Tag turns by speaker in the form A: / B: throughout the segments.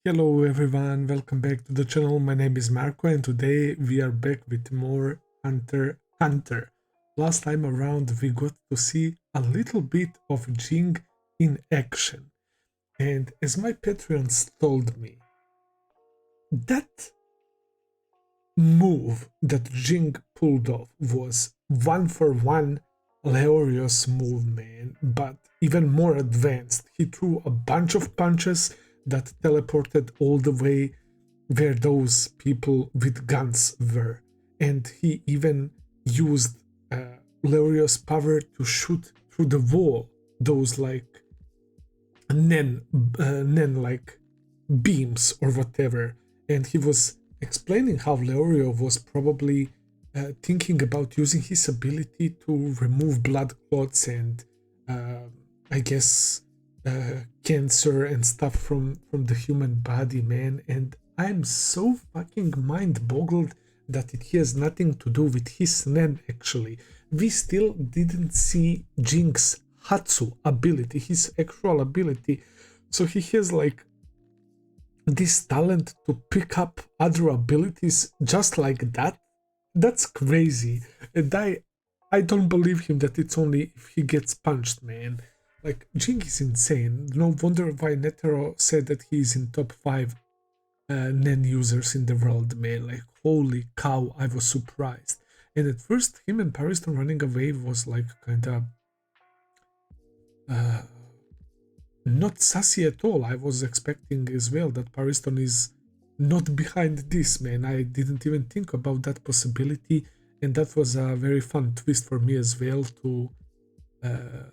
A: Hello everyone, welcome back to the channel. My name is Marco and today we are back with more Hunter x Hunter. Last time around we got to see a little bit of Jing in action. And as my Patreons told me, that move that Jing pulled off was one for one hilarious move, man, but even more advanced. He threw a bunch of punches that teleported all the way where those people with guns were, and he even used hilarious power to shoot through the wall those like nen like beams or whatever. And he was explaining how Leorio was probably thinking about using his ability to remove blood clots and I guess cancer and stuff from the human body, man. And I'm so fucking mind-boggled that it has nothing to do with his nen. Actually, we still didn't see Jing's Hatsu ability, his actual ability. So he has like this talent to pick up other abilities just like that. That's crazy. And I don't believe him that it's only if he gets punched, man. Like, Jing is insane. No wonder why Netero said that he's in top 5 Nen users in the world, man. Like, holy cow, I was surprised. And at first, him and Pariston running away was like kinda not sassy at all. I was expecting as well that Pariston is not behind this, man. I didn't even think about that possibility, and that was a very fun twist for me as well to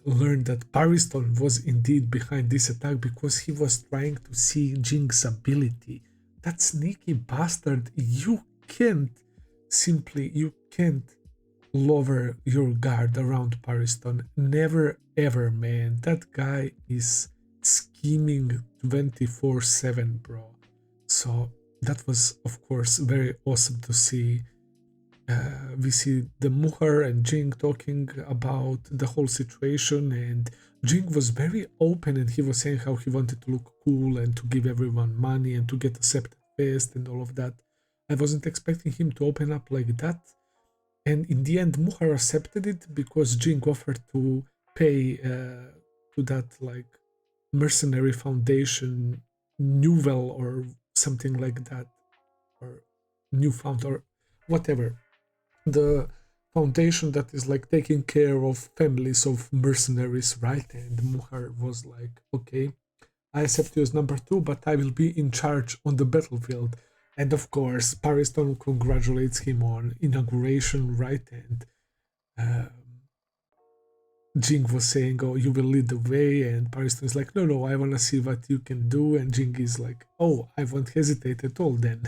A: learn that Pariston was indeed behind this attack because he was trying to see Jing's ability. That sneaky bastard, you can't lower your guard around Pariston. Never ever, man. That guy is scheming 24/7, bro. So that was, of course, very awesome to see. We see the Muhar and Jing talking about the whole situation, and Jing was very open and he was saying how he wanted to look cool and to give everyone money and to get accepted fast and all of that. I wasn't expecting him to open up like that. And in the end, Muhar accepted it because Jing offered to pay to that like mercenary foundation, Newell or something like that, or Newfound or whatever. The foundation that is like taking care of families of mercenaries, right? And Muhar was like, okay, I accept you as number 2, but I will be in charge on the battlefield. And of course, Pariston congratulates him on inauguration, right? And Jing was saying, oh, you will lead the way, and Pariston is like, no, I want to see what you can do, and Jing is like, oh, I won't hesitate at all then.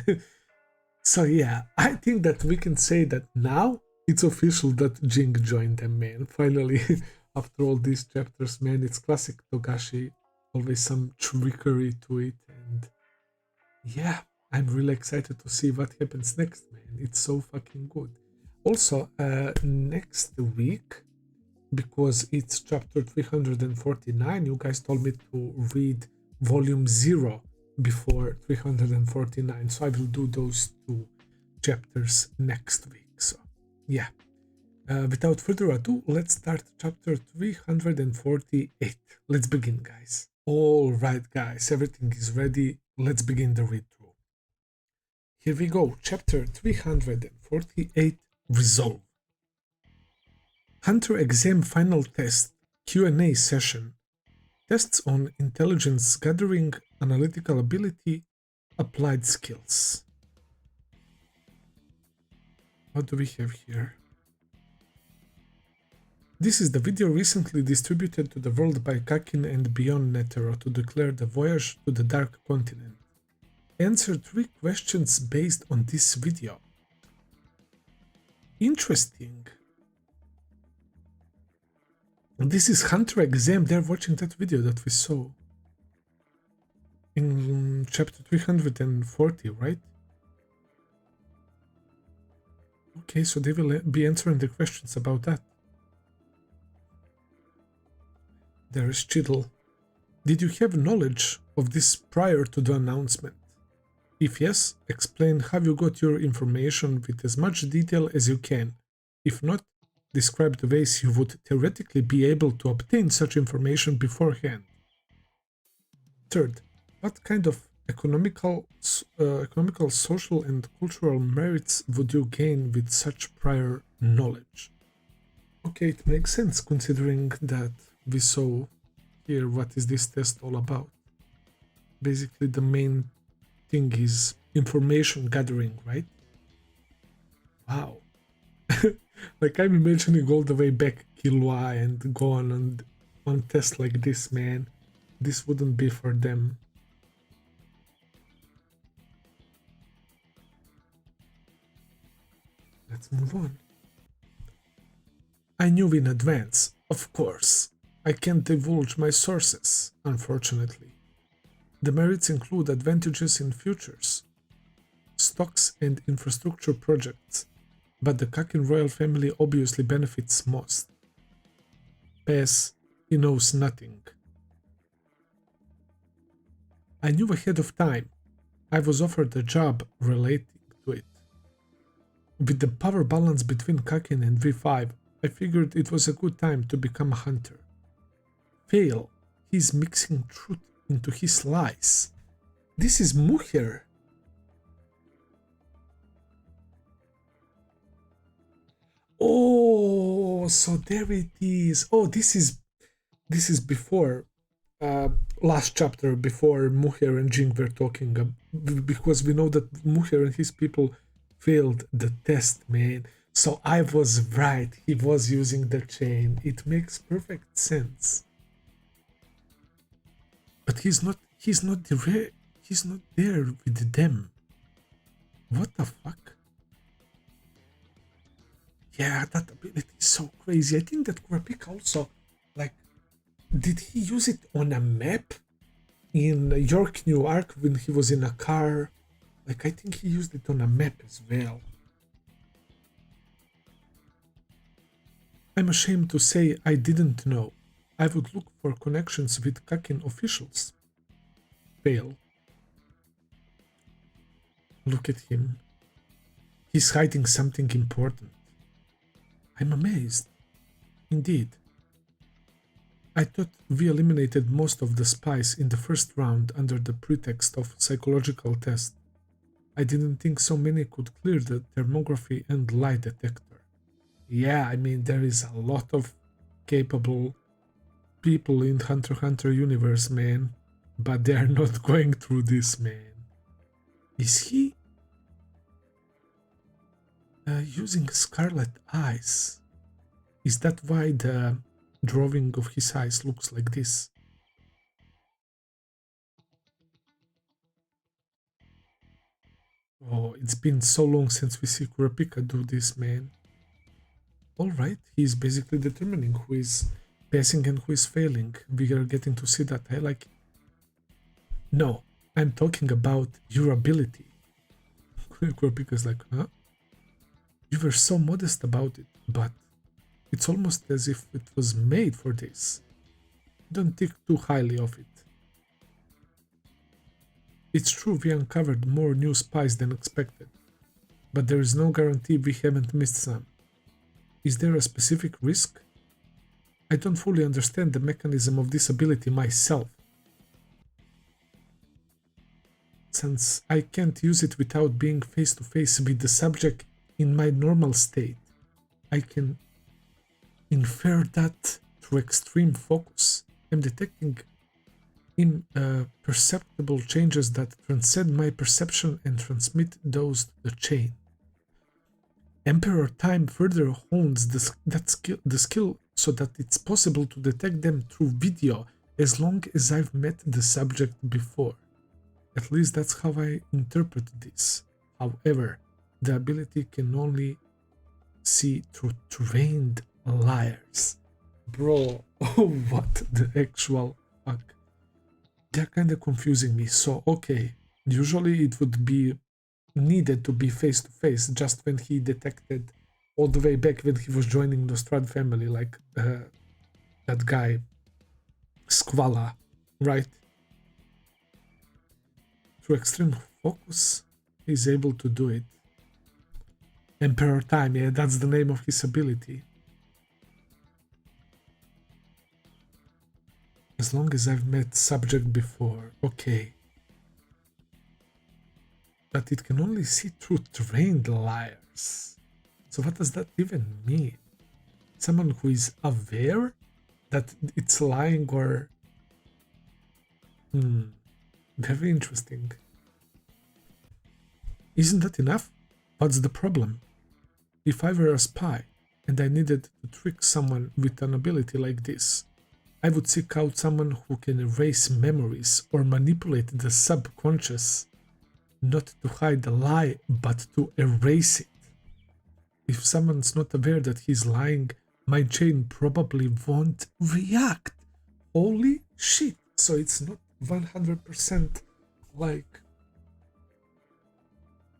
A: So yeah, I think that we can say that now it's official that Jing joined them, man. Finally, after all these chapters, man, it's classic Togashi, always some trickery to it, and yeah, I'm really excited to see what happens next, man. It's so fucking good. Also, next week, because it's chapter 349, you guys told me to read volume 0 before 349, so I will do those 2 chapters next week. So yeah, without further ado, let's start chapter 348. Let's begin, guys. All right, guys, everything is ready. Let's begin the read through. Here we go. Chapter 348, Resolve. Hunter exam final test, Q&A session. Tests on intelligence gathering, analytical ability, applied skills. What do we have here? This is the video recently distributed to the world by Kakin and Beyond Netero to declare the voyage to the Dark Continent. Answer 3 questions based on this video. Interesting. This is Hunter exam. They're watching that video that we saw in chapter 340, right? Okay, so they will be answering the questions about that. There is Chiddle. Did you have knowledge of this prior to the announcement? If yes, explain how you got your information with as much detail as you can. If not, describe the ways you would theoretically be able to obtain such information beforehand. Third, what kind of economical, social, and cultural merits would you gain with such prior knowledge? Okay, it makes sense considering that we saw here what is this test all about. Basically, the main thing is information gathering, right? Wow. Like I'm imagining all the way back Killua and go on tests like this, man. This wouldn't be for them. Let's move on. I knew in advance, of course. I can't divulge my sources, unfortunately. The merits include advantages in futures, stocks and infrastructure projects, but the Kakin royal family obviously benefits most. P.S. He knows nothing. I knew ahead of time. I was offered a job relating to it. With the power balance between Kakin and V5, I figured it was a good time to become a hunter. Fail, he's mixing truth into his lies. This is Muher. Oh, so there it is. Oh, this is before last chapter, before Muher and Jing were talking, because we know that Muher and his people failed the test, man. So I was right. He was using the chain. It makes perfect sense. But he's not there with them. What the fuck? Yeah, that ability is so crazy. I think that Kurapika also, like, did he use it on a map in York New Arc when he was in a car? Like, I think he used it on a map as well. I'm ashamed to say I didn't know. I would look for connections with Kakin officials. Fail. Look at him. He's hiding something important. I'm amazed. Indeed. I thought we eliminated most of the spies in the first round under the pretext of psychological test. I didn't think so many could clear the thermography and lie detector. Yeah, I mean, there is a lot of capable people in Hunter x Hunter universe, man. But they are not going through this, man. Is he using scarlet eyes? Is that why the drawing of his eyes looks like this? Oh, it's been so long since we see Kurapika do this, man. Alright, he's basically determining who is passing and who is failing. We are getting to see that. I like it. No, I'm talking about your ability. Kurapika's like, huh? You were so modest about it, but it's almost as if it was made for this. Don't think too highly of it. It's true we uncovered more new spies than expected, but there is no guarantee we haven't missed some. Is there a specific risk? I don't fully understand the mechanism of this ability myself. Since I can't use it without being face to face with the subject in my normal state, I can infer that through extreme focus. I'm detecting imperceptible changes that transcend my perception and transmit those to the chain. Emperor Time further hones the skill so that it's possible to detect them through video as long as I've met the subject before. At least that's how I interpret this. However, the ability can only see through trained liars. Bro, what the actual fuck? They're kind of confusing me. So, okay, usually it would be needed to be face to face just when he detected all the way back when he was joining the Strad family, like that guy Squala, right? through extreme focus, he's able to do it. Emperor Time, yeah, that's the name of his ability. As long as I've met subject before, okay. But it can only see through trained liars. So what does that even mean? Someone who is aware that it's lying or... very interesting. Isn't that enough? What's the problem? If I were a spy and I needed to trick someone with an ability like this, I would seek out someone who can erase memories or manipulate the subconscious, not to hide the lie, but to erase it. If someone's not aware that he's lying, my chain probably won't react. Holy shit! So it's not 100% like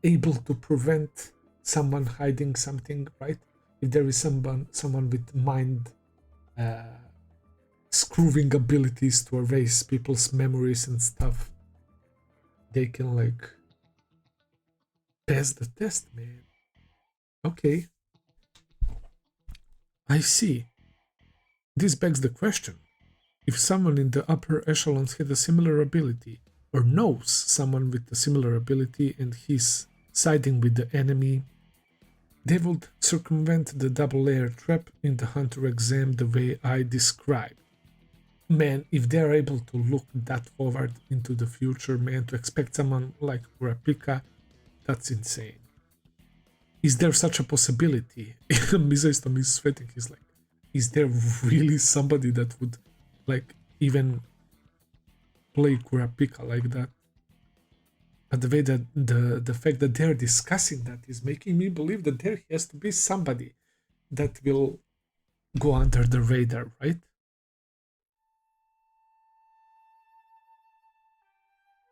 A: able to prevent someone hiding something, right? If there is someone with mind screwing abilities to erase people's memories and stuff, they can like pass the test, man. Okay, I see. This begs the question: if someone in the upper echelons had a similar ability, or knows someone with a similar ability and he's siding with the enemy, they would circumvent the double layer trap in the hunter exam the way I described. Man, if they're able to look that forward into the future, man, to expect someone like Kurapika, that's insane. Is there such a possibility? Misaistom is sweating. He's like, is there really somebody that would like even play Kurapika like that? But the way that the fact that they're discussing that is making me believe that there has to be somebody that will go under the radar, right?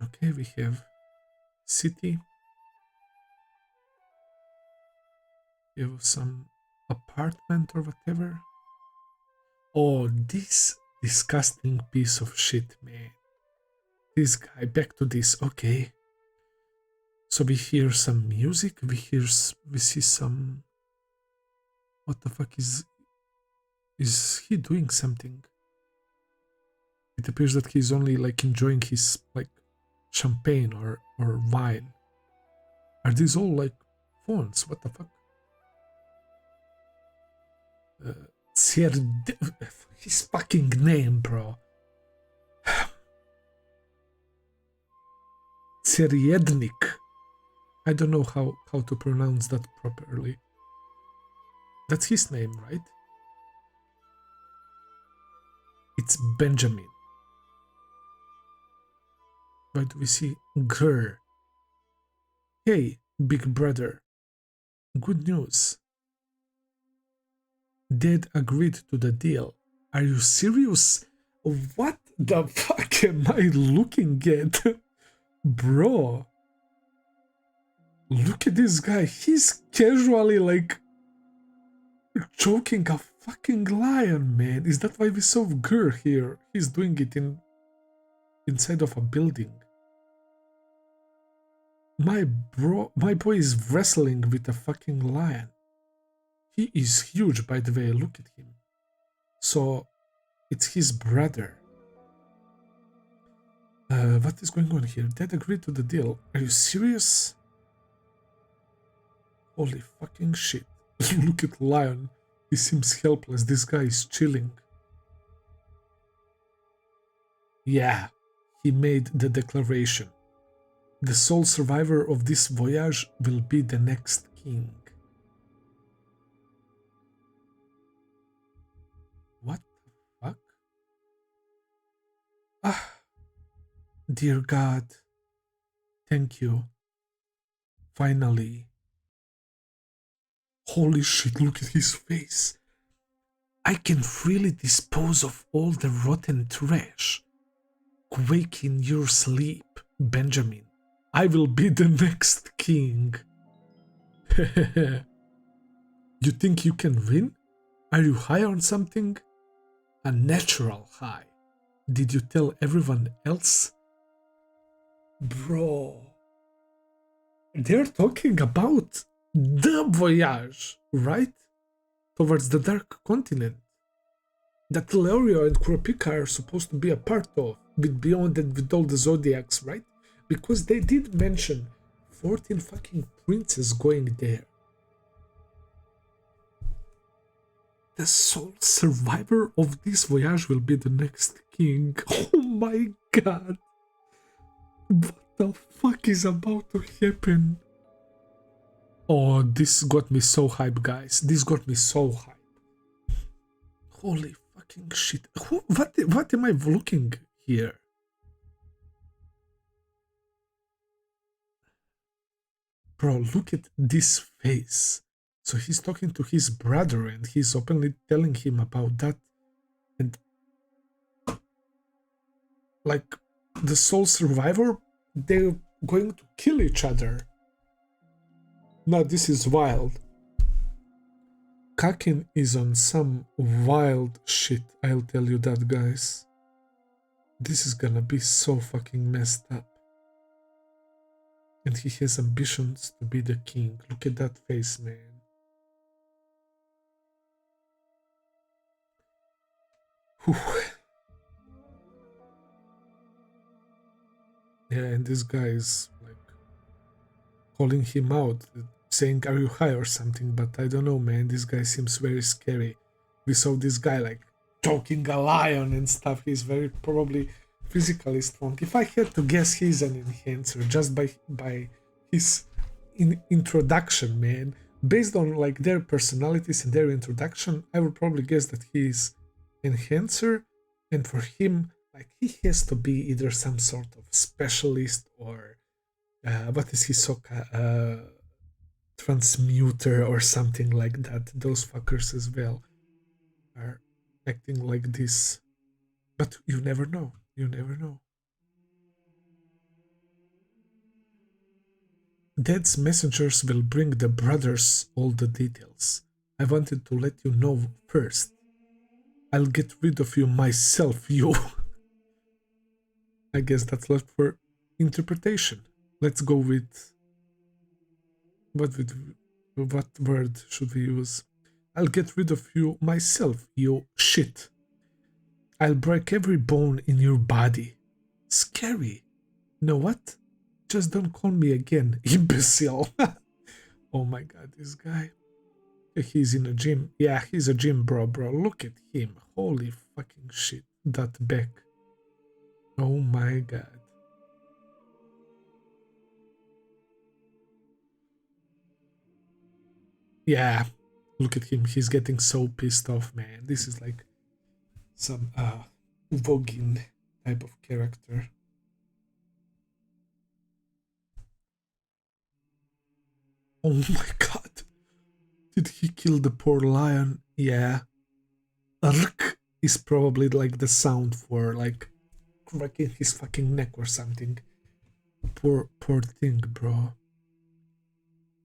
A: Okay, we have city. We have some apartment or whatever. Oh, this disgusting piece of shit, man. This guy, back to this, okay. So we hear some music, we see some... What the fuck is he doing something? It appears that he's only like enjoying his like champagne or wine. Are these all like phones? What the fuck? His fucking name, bro. Tserriednich. I don't know how to pronounce that properly. That's his name, right? It's Benjamin. Why do we see Grr? Hey, big brother. Good news. Dad agreed to the deal. Are you serious? What the fuck am I looking at? Bro. Look at this guy. He's casually like choking a fucking lion, man. Is that why we saw Grr here? He's doing it inside of a building. My boy is wrestling with a fucking lion. He is huge, by the way, look at him. So, it's his brother. What is going on here? Dad agreed to the deal. Are you serious? Holy fucking shit. Look at Lion. He seems helpless. This guy is chilling. Yeah, he made the declaration. The sole survivor of this voyage will be the next king. What the fuck? Ah, dear God, thank you. Finally. Holy shit, look at his face. I can freely dispose of all the rotten trash. Quake in your sleep, Benjamin. I will be the next king. You think you can win? Are you high on something? A natural high. Did you tell everyone else? Bro, they're talking about the voyage, right? Towards the Dark Continent. That Leorio and Kurapika are supposed to be a part of, with Beyond and with all the Zodiacs, right? Because they did mention 14 fucking princes going there. The sole survivor of this voyage will be the next king. Oh my god. What the fuck is about to happen? Oh, this got me so hyped, guys. This got me so hyped. Holy fucking shit. What am I looking here? Bro, look at this face. So he's talking to his brother and he's openly telling him about that. And like the sole survivor, they're going to kill each other. Now this is wild. Kakin is on some wild shit, I'll tell you that, guys. This is gonna be so fucking messed up. And he has ambitions to be the king. Look at that face, man. Whew. Yeah, and this guy is like calling him out, saying, "Are you high or something?" But I don't know, man. This guy seems very scary. We saw this guy like choking a lion and stuff. He's very probably physically strong. If I had to guess, he's an enhancer just by his introduction, man. Based on like their personalities and their introduction, I would probably guess that he's enhancer, and for him, like he has to be either some sort of specialist or what is his soka transmuter or something like that. Those fuckers as well are acting like this, but you never know. You never know. Dad's messengers will bring the brothers all the details. I wanted to let you know first. I'll get rid of you myself, you. I guess that's left for interpretation. Let's go with what word should we use? I'll get rid of you myself, you shit. I'll break every bone in your body. Scary. Know what? Just don't call me again, imbecile. Oh my god, this guy. He's in a gym. Yeah, he's a gym bro. Look at him. Holy fucking shit. That back. Oh my god. Yeah, look at him. He's getting so pissed off, man. This is like some Vogin type of character. Oh my god. Did he kill the poor lion? Yeah. Ark is probably like the sound for like cracking his fucking neck or something. Poor thing, bro.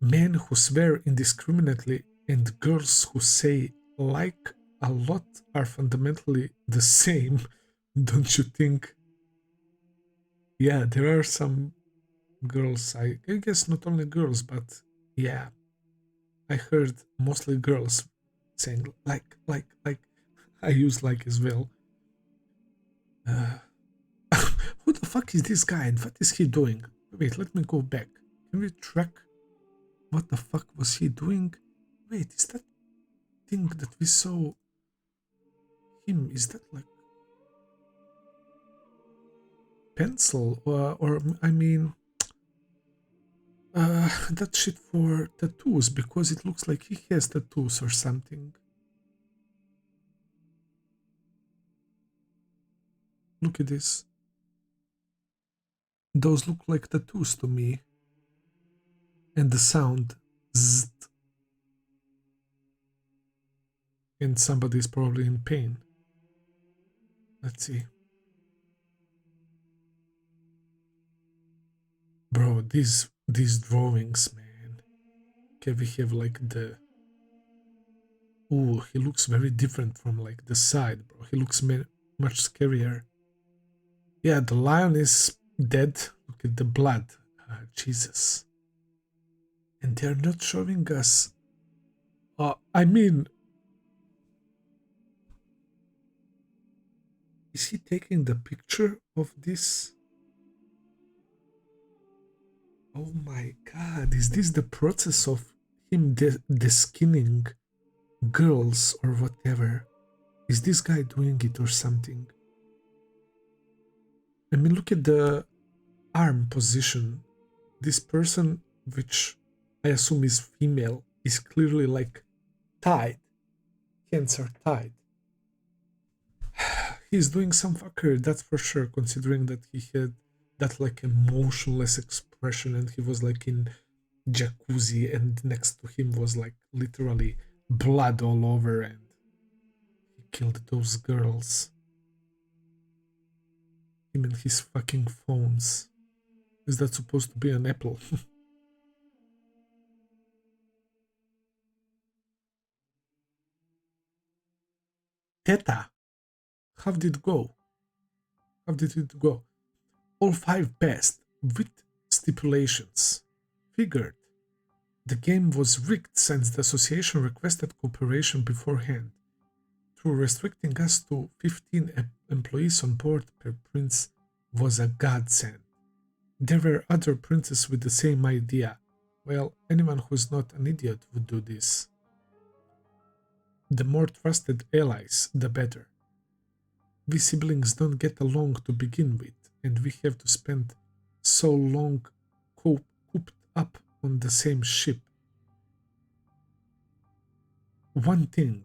A: Men who swear indiscriminately and girls who say like a lot are fundamentally the same, don't you think? Yeah, there are some girls, I guess not only girls, but yeah, I heard mostly girls saying like. I use like as well. Who the fuck is this guy and what is he doing? Wait, let me go back. Can we track what the fuck was he doing? Wait, is that thing that we saw him? Is that like pencil or I mean that shit for tattoos because it looks like he has tattoos or something. Look at this. Those look like tattoos to me. And the sound zzz. And somebody's probably in pain. Let's see. Bro, these drawings, man. Okay, we have like the... Ooh, he looks very different from like the side, bro. He looks much scarier. Yeah, the lion is dead. look at the blood. Jesus. And they're not showing us. I mean, is he taking the picture of this? Oh my god, is this the process of him de-skinning girls or whatever? Is this guy doing it or something? I mean, look at the arm position. This person, which I assume is female, is clearly like tied. Hands are tied. He's doing some fuckery, that's for sure, considering that he had that like emotionless expression and he was like in jacuzzi and next to him was like literally blood all over and he killed those girls. Him and his fucking phones. Is that supposed to be an apple? Theta. How did it go? How did it go? All 5 passed, with stipulations. Figured. The game was rigged since the association requested cooperation beforehand. Through restricting us to 15 employees on board per prince was a godsend. There were other princes with the same idea. Well, anyone who's not an idiot would do this. The more trusted allies, the better. We siblings don't get along to begin with, and we have to spend so long cooped up on the same ship. One thing,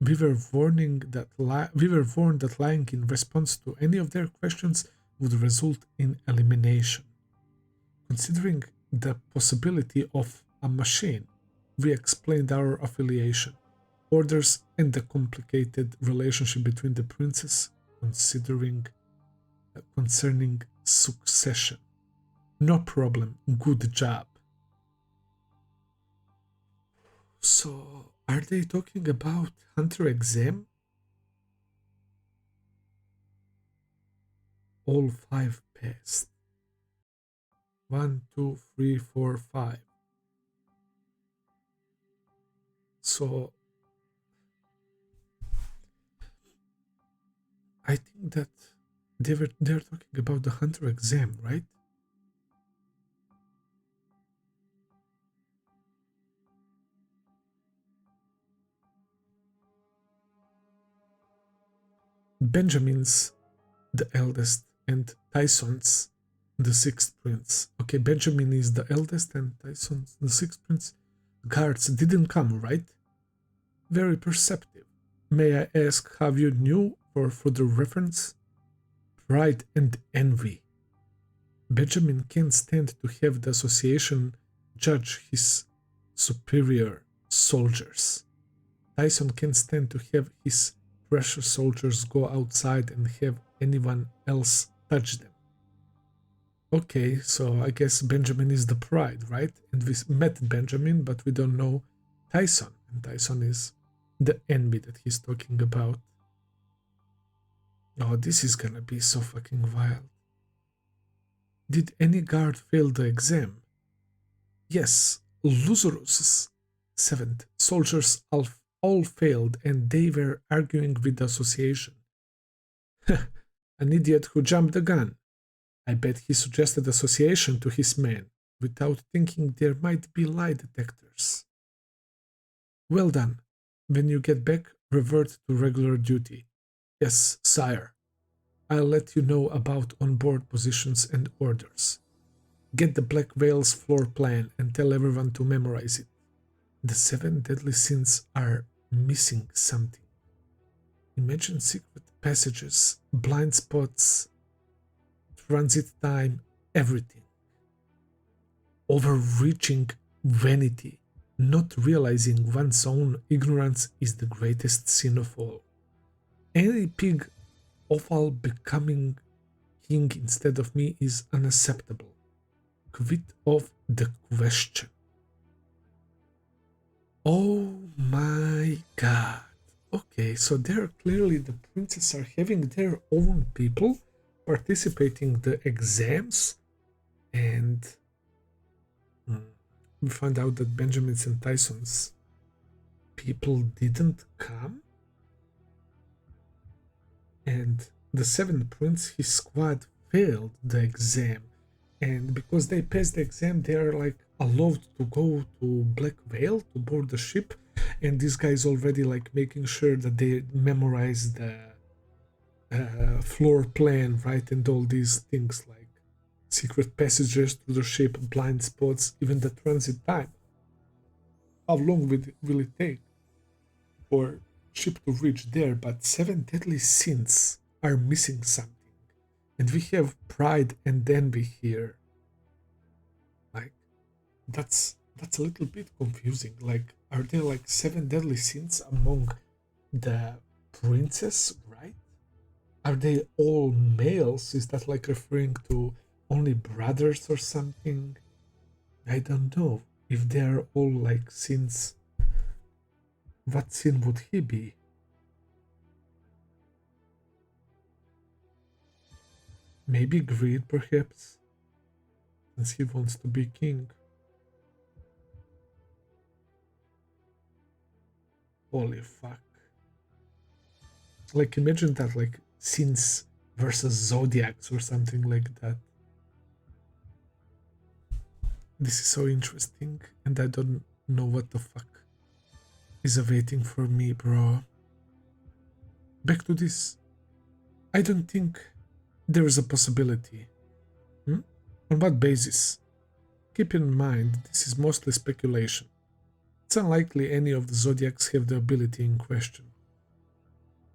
A: we were warned that lying in response to any of their questions would result in elimination. Considering the possibility of a machine, we explained our affiliation, orders, and the complicated relationship between the princes concerning succession. No problem, good job. So, are they talking about Hunter exam? All 5 passed. 1, 2, 3, 4, 5. So I think that they're talking about the Hunter exam, right? Benjamin's the eldest and Tyson's the 6th prince. Okay, Benjamin is the eldest and Tyson's the 6th prince. Guards didn't come, right? Very perceptive. May I ask how you knew for further reference? Pride and envy. Benjamin can't stand to have the association judge his superior soldiers. Tyson can't stand to have his precious soldiers go outside and have anyone else touch them. Okay, so I guess Benjamin is the pride, right? And we met Benjamin, but we don't know Tyson. And Tyson is the envy that he's talking about. Oh, this is gonna be so fucking wild. Did any guard fail the exam? Yes, Luzurus's 7th soldiers all failed and they were arguing with the association. An idiot who jumped the gun. I bet he suggested association to his men without thinking there might be lie detectors. Well done. When you get back, revert to regular duty. Yes, sire. I'll let you know about on-board positions and orders. Get the Black Whale's floor plan and tell everyone to memorize it. The 7 deadly sins are missing something. Imagine secret passages, blind spots, transit time, everything. Overreaching vanity, not realizing one's own ignorance is the greatest sin of all. Any pig offal becoming king instead of me is unacceptable. Quit of the question. Oh my god. Okay, so they're clearly the princes are having their own people participating in the exams And we found out that Benjamin's and Tyson's people didn't come. And the Seventh Prince, his squad, failed the exam. And because they passed the exam, they are like allowed to go to Black Whale to board the ship. And this guy is already like making sure that they memorize the floor plan, right? And all these things like secret passages to the ship, blind spots, even the transit time. How long will it take for ship to reach there? But 7 deadly sins are missing something. And we have pride and envy here. Like, that's a little bit confusing. Like, are there like 7 deadly sins among the princes, right? Are they all males? Is that like referring to only brothers or something? I don't know. If they are all like sins, what sin would he be? Maybe greed, perhaps, since he wants to be king. Holy fuck. Like, imagine that, like, sins versus zodiacs or something like that. This is so interesting, and I don't know what the fuck is awaiting for me, bro. Back to this. I don't think there is a possibility. On what basis? Keep in mind, this is mostly speculation. It's unlikely any of the zodiacs have the ability in question.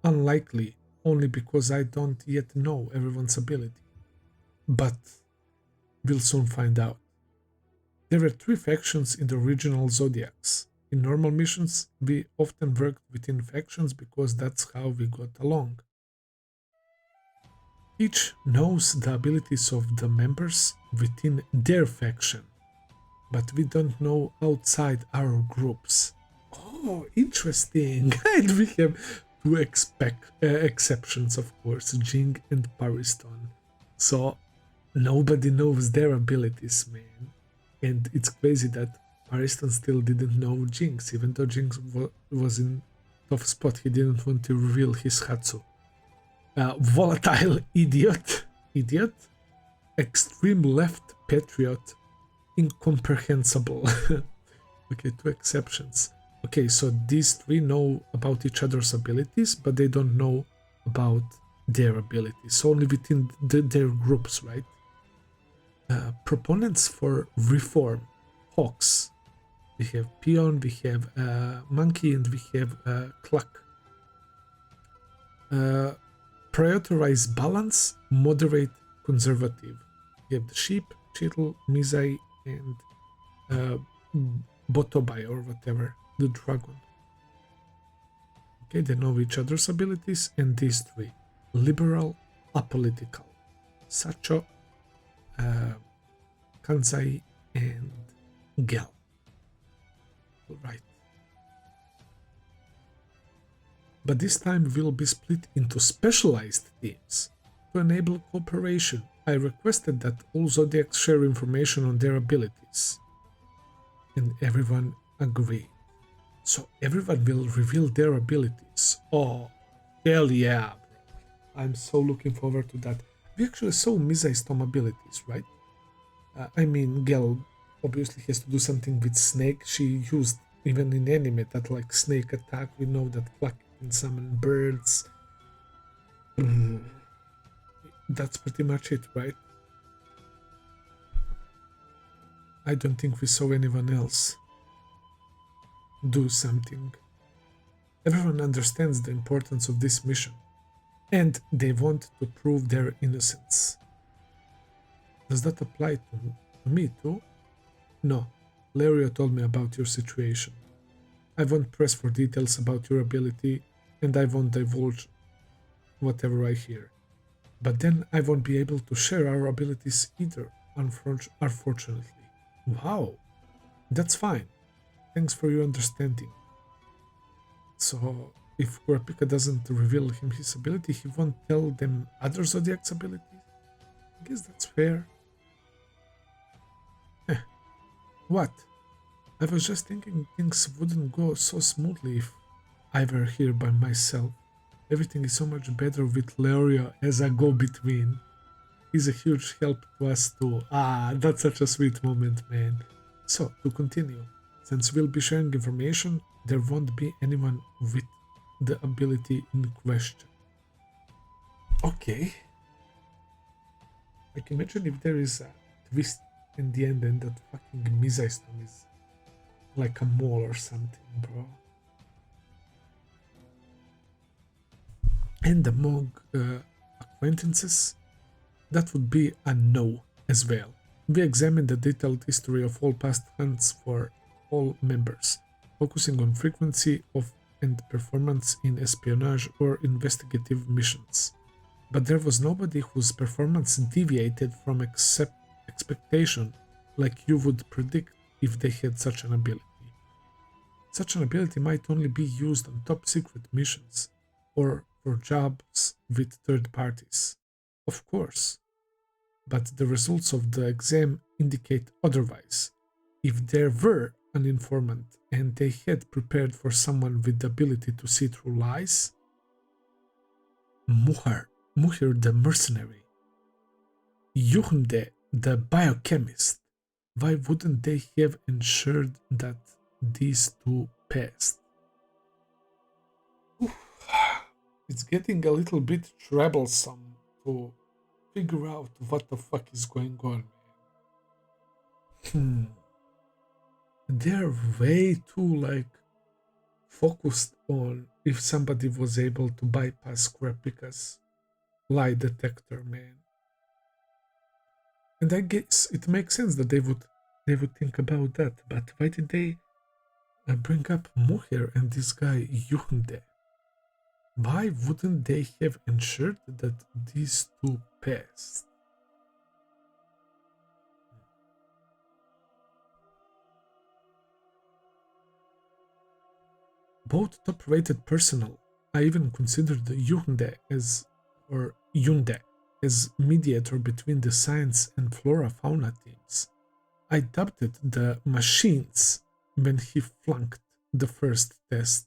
A: Unlikely only because I don't yet know everyone's ability. But we'll soon find out. There were 3 factions in the original zodiacs. In normal missions, we often worked within factions because that's how we got along. Each knows the abilities of the members within their faction, but we don't know outside our groups. Oh, interesting! And we have 2 exceptions, of course, Jing and Pariston. So nobody knows their abilities, man. And it's crazy that Pariston still didn't know Jinx, even though Jinx was in tough spot. He didn't want to reveal his Hatsu. Volatile idiot, extreme left patriot, incomprehensible. Okay, 2 exceptions. Okay, so these 3 know about each other's abilities, but they don't know about their abilities, only within their groups, right? Proponents for reform, Hawks. We have Peon, we have Monkey, and we have Cluck. Prioritize balance, moderate, conservative. We have the Sheep, Chittle, Mizai, and Botobai or whatever, the dragon. Okay, they know each other's abilities, and these 3. Liberal, apolitical. Sacho, Kanzai, and Gel. Right. But this time we'll be split into specialized teams. To enable cooperation, I requested that all Zodiacs share information on their abilities. And everyone agreed. So everyone will reveal their abilities. Oh, hell yeah, bro. I'm so looking forward to that. We actually saw Mizai's Tom abilities, right? I mean, Gel obviously has to do something with Snake. She used, even in anime, that like snake attack. We know that Cluck can summon birds. That's pretty much it, right? I don't think we saw anyone else do something. Everyone understands the importance of this mission, and they want to prove their innocence. Does that apply to me too? No. Lario told me about your situation. I won't press for details about your ability, and I won't divulge whatever I hear. But then I won't be able to share our abilities either, unfortunately. Wow, that's fine. Thanks for your understanding. So, if Kurapika doesn't reveal him his ability, he won't tell them other Zodiac's abilities? I guess that's fair. What? I was just thinking things wouldn't go so smoothly if I were here by myself. Everything is so much better with Leorio as a go-between. He's a huge help to us too. Ah, that's such a sweet moment, man. So, to continue, since we'll be sharing information, there won't be anyone with the ability in question. Okay. Like, imagine if there is a twist in the end and that fucking Misaiston is like a mole or something, bro. And among acquaintances, that would be a no as well. We examined the detailed history of all past hunts for all members, focusing on frequency of and performance in espionage or investigative missions. But there was nobody whose performance deviated from expectation like you would predict if they had such an ability. Such an ability might only be used on top secret missions or for jobs with third parties. Of course, but the results of the exam indicate otherwise. If there were an informant and they had prepared for someone with the ability to see through lies, Muhir the mercenary, Yuhmde the biochemist, why wouldn't they have ensured that these two passed? It's getting a little bit troublesome to figure out what the fuck is going on, man. They're way too focused on if somebody was able to bypass Kurapika's lie detector, man. And I guess it makes sense that they would think about that, but why did they bring up Muhir and this guy Yuhunde? Why wouldn't they have ensured that these two passed? Both top-rated personnel. I even considered Yunde as mediator between the science and flora-fauna teams. I dubbed it the machines when he flunked the first test.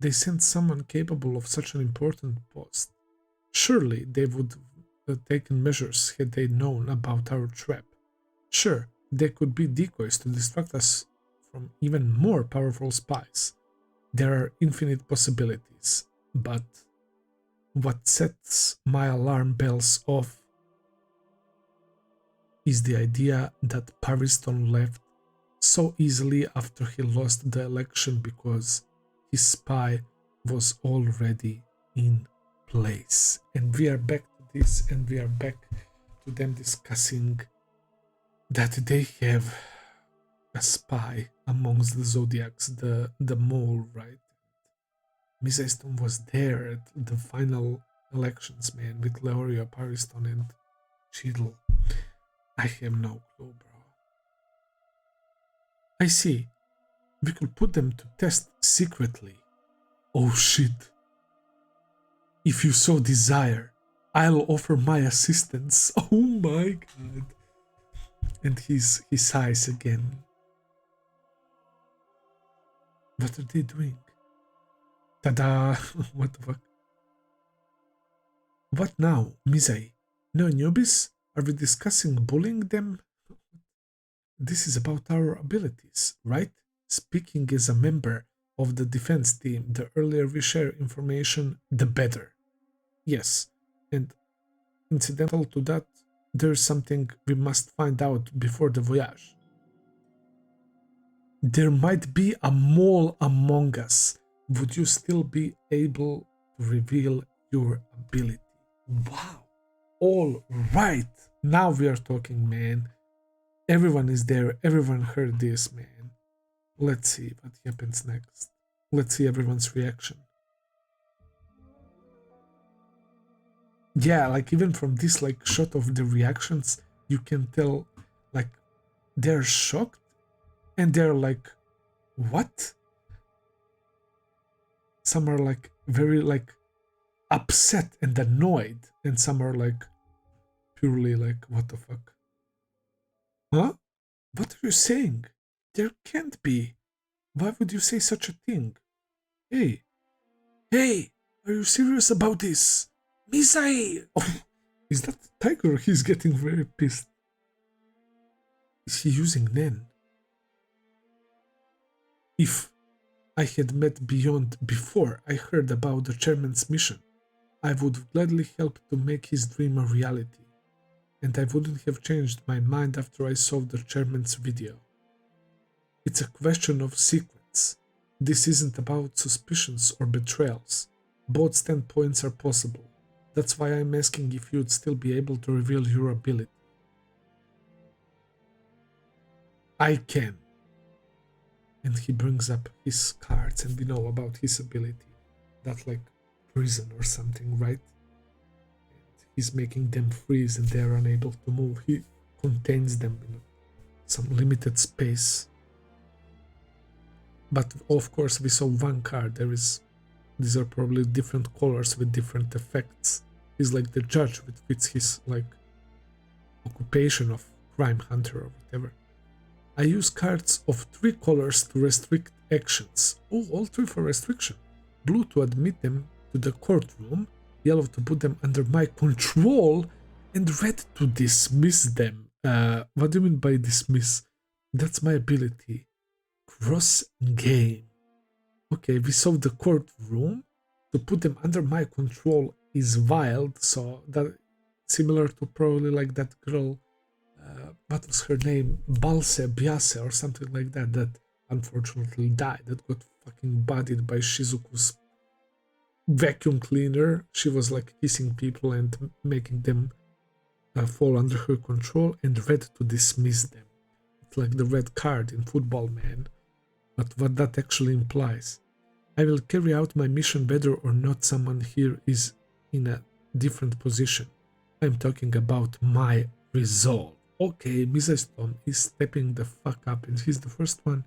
A: They sent someone capable of such an important post. Surely they would have taken measures had they known about our trap. Sure, they could be decoys to distract us from even more powerful spies. There are infinite possibilities, but what sets my alarm bells off is the idea that Pariston left so easily after he lost the election because his spy was already in place. And we are back to this, and we are back to them discussing that they have a spy amongst the Zodiacs, the mole, right? Misaiston was there at the final elections, man, with Leorio, Pariston, and Cheadle. I have no clue, bro. I see. We could put them to test secretly. Oh shit. If you so desire, I'll offer my assistance. Oh my god. And he sighs again. What are they doing? Tada! What the fuck? What now, Mizai? No newbies? Are we discussing bullying them? This is about our abilities, right? Speaking as a member of the defense team, the earlier we share information, the better. Yes, and incidental to that, there's something we must find out before the voyage. There might be a mole among us. Would you still be able to reveal your ability? Wow. All right. Now we are talking, man. Everyone is there. Everyone heard this, man. Let's see what happens next. Let's see everyone's reaction. Yeah, even from this shot of the reactions, you can tell they're shocked and they're what? Some are very upset and annoyed, and some are purely what the fuck? Huh? What are you saying? There can't be. Why would you say such a thing? Hey, hey, are you serious about this? Misai! Oh, is that Tiger? He's getting very pissed. Is he using Nen? If I had met Beyond before I heard about the chairman's mission, I would gladly help to make his dream a reality. And I wouldn't have changed my mind after I saw the chairman's video. It's a question of sequence. This isn't about suspicions or betrayals. Both standpoints are possible. That's why I'm asking if you'd still be able to reveal your ability. I can. And he brings up his cards and we know about his ability. That's like prison or something, right? And he's making them freeze and they're unable to move. He contains them in some limited space. But of course we saw one card. These are probably different colors with different effects. He's like the judge, which fits his like occupation of crime hunter or whatever. I use cards of 3 colors to restrict actions. Oh, all 3 for restriction. Blue to admit them to the courtroom, yellow to put them under my control, and red to dismiss them. What do you mean by dismiss? That's my ability. Cross game. Okay, we saw the courtroom. To put them under my control is wild, so that similar to probably like that girl, what was her name? Balse Biase or something like that, that unfortunately died, that got fucking bodied by Shizuku's vacuum cleaner. She was like kissing people and making them fall under her control, and red to dismiss them. It's like the red card in Football Man, but what that actually implies. I will carry out my mission whether or not someone here is in a different position. I'm talking about my resolve. Okay, Mr. Stone is stepping the fuck up and he's the first one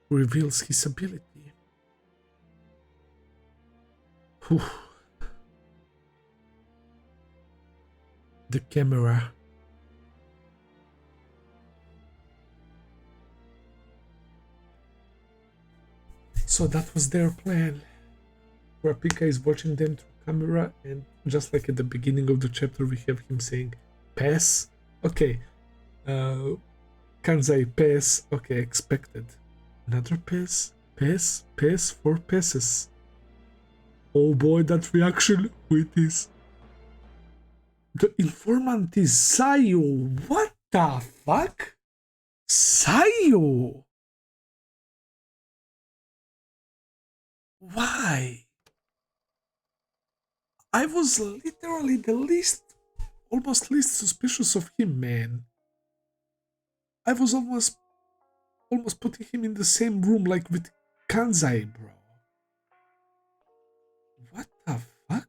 A: who reveals his ability. Whew. The camera. So that was their plan. Kurapika is watching them through camera, and just like at the beginning of the chapter we have him saying pass. Okay, Kanzai pass. Okay, expected. Another pass, pass, pass, 4 passes. Oh boy, that reaction. Who it is? The informant is Saiyu. What the fuck? Saiyu. Why? I was literally the almost least suspicious of him, man. I was almost putting him in the same room like with Kanzai, bro. What the fuck?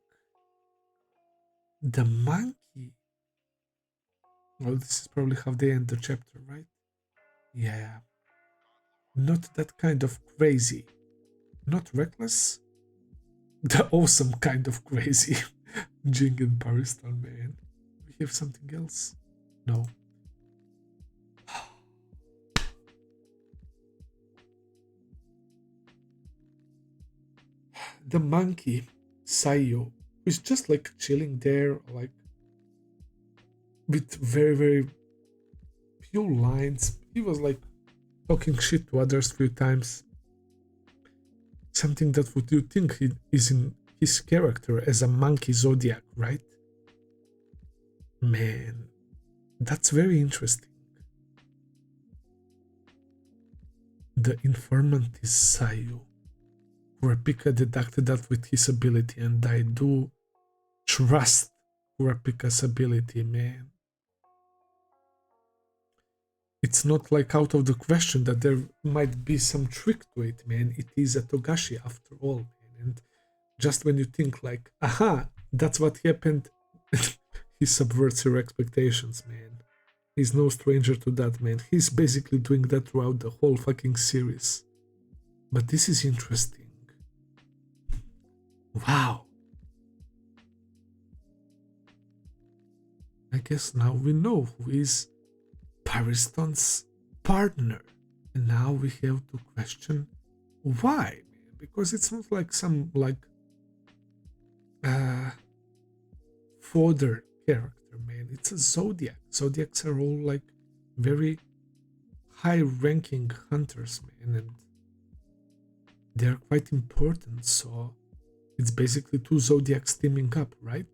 A: The monkey. Well, this is probably how they end the chapter, right? Yeah. Not that kind of crazy. Not reckless. The awesome kind of crazy. Jing and Paristan, man. We have something else? No. The monkey, Saiyu, who's just like chilling there, like with very, very few lines. He was like talking shit to others a few times. Something that would you think is in his character as a monkey zodiac, right? Man, that's very interesting. The informant is Saiyu. Kurapika deducted that with his ability, and I do trust Kurapika's ability, man. It's not like out of the question that there might be some trick to it, man. It is a Togashi after all, man. And just when you think like, aha, that's what happened, he subverts your expectations, man. He's no stranger to that, man. He's basically doing that throughout the whole fucking series. But this is interesting. Wow. I guess now we know who is Pariston's partner. And now we have to question why, because it's not like some like fodder character, man. It's a zodiac. Zodiacs are all like very high-ranking hunters, man, and they're quite important. So it's basically two zodiacs teaming up, right?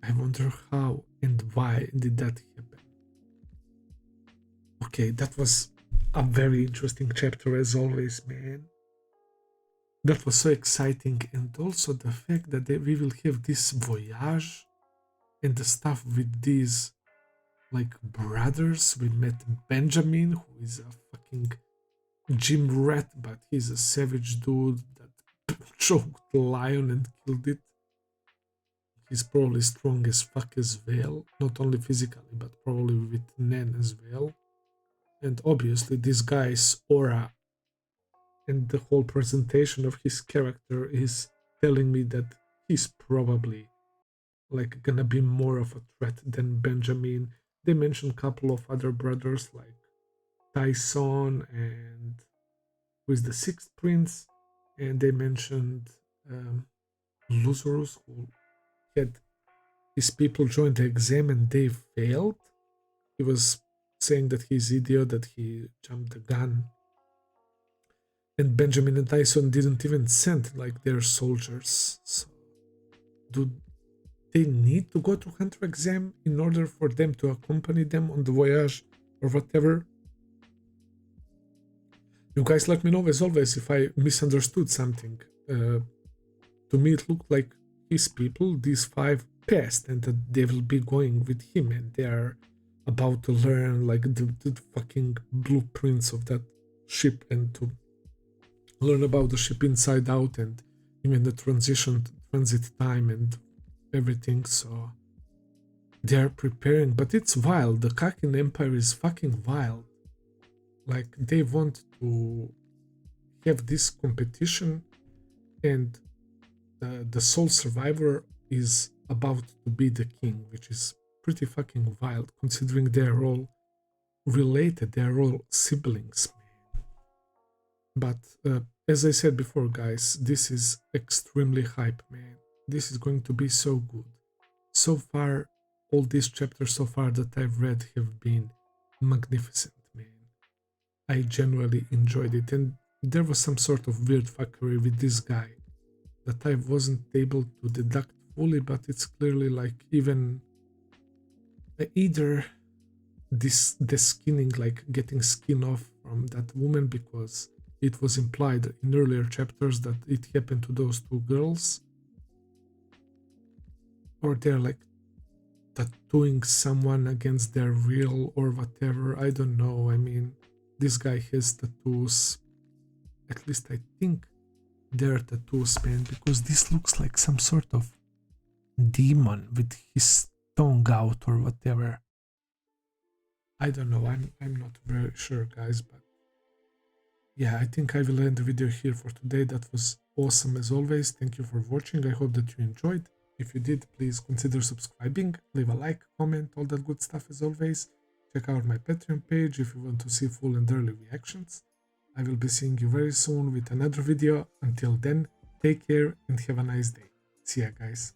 A: I wonder how and why did that happen. Okay, that was a very interesting chapter as always, man. That was so exciting, and also the fact that we will have this voyage and the stuff with these like brothers. We met Benjamin, who is a fucking gym rat, but he's a savage dude that choked the lion and killed it. He's probably strong as fuck as well, not only physically, but probably with Nen as well. And obviously this guy's aura and the whole presentation of his character is telling me that he's probably like gonna be more of a threat than Benjamin. They mentioned a couple of other brothers like Tyson and who is the sixth prince, and they mentioned Lazarus, who had his people join the exam and they failed. He was saying that he's idiot, that he jumped the gun. And Benjamin and Tyson didn't even send like their soldiers. So do they need to go to Hunter exam in order for them to accompany them on the voyage or whatever? You guys let me know as always if I misunderstood something. To me it looked like his people, these five, passed and that they will be going with him and they are about to learn like the fucking blueprints of that ship and to learn about the ship inside out and even the transit time and everything. So they're preparing, but it's wild. The Kakin Empire is fucking wild. Like they want to have this competition and the sole survivor is about to be the king, which is pretty fucking wild considering they're all related, they're all siblings, man. But as I said before, guys, this is extremely hype, man. This is going to be so good. So far, all these chapters so far that I've read have been magnificent, man. I genuinely enjoyed it, and there was some sort of weird fuckery with this guy that I wasn't able to deduct fully, but it's clearly like even either the skinning, like getting skin off from that woman, because it was implied in earlier chapters that it happened to those two girls, or they're like tattooing someone against their will or whatever. I don't know. I mean, this guy has tattoos. At least I think they're tattoos, man, because this looks like some sort of demon with his tongue out or whatever. I don't know. I'm not very sure, guys, but yeah, I think I will end the video here for today. That was awesome as always. Thank you for watching. I hope that you enjoyed. If you did, please consider subscribing, leave a like, comment, all that good stuff as always. Check out my Patreon page if you want to see full and early reactions. I will be seeing you very soon with another video. Until then, take care and have a nice day. See ya, guys.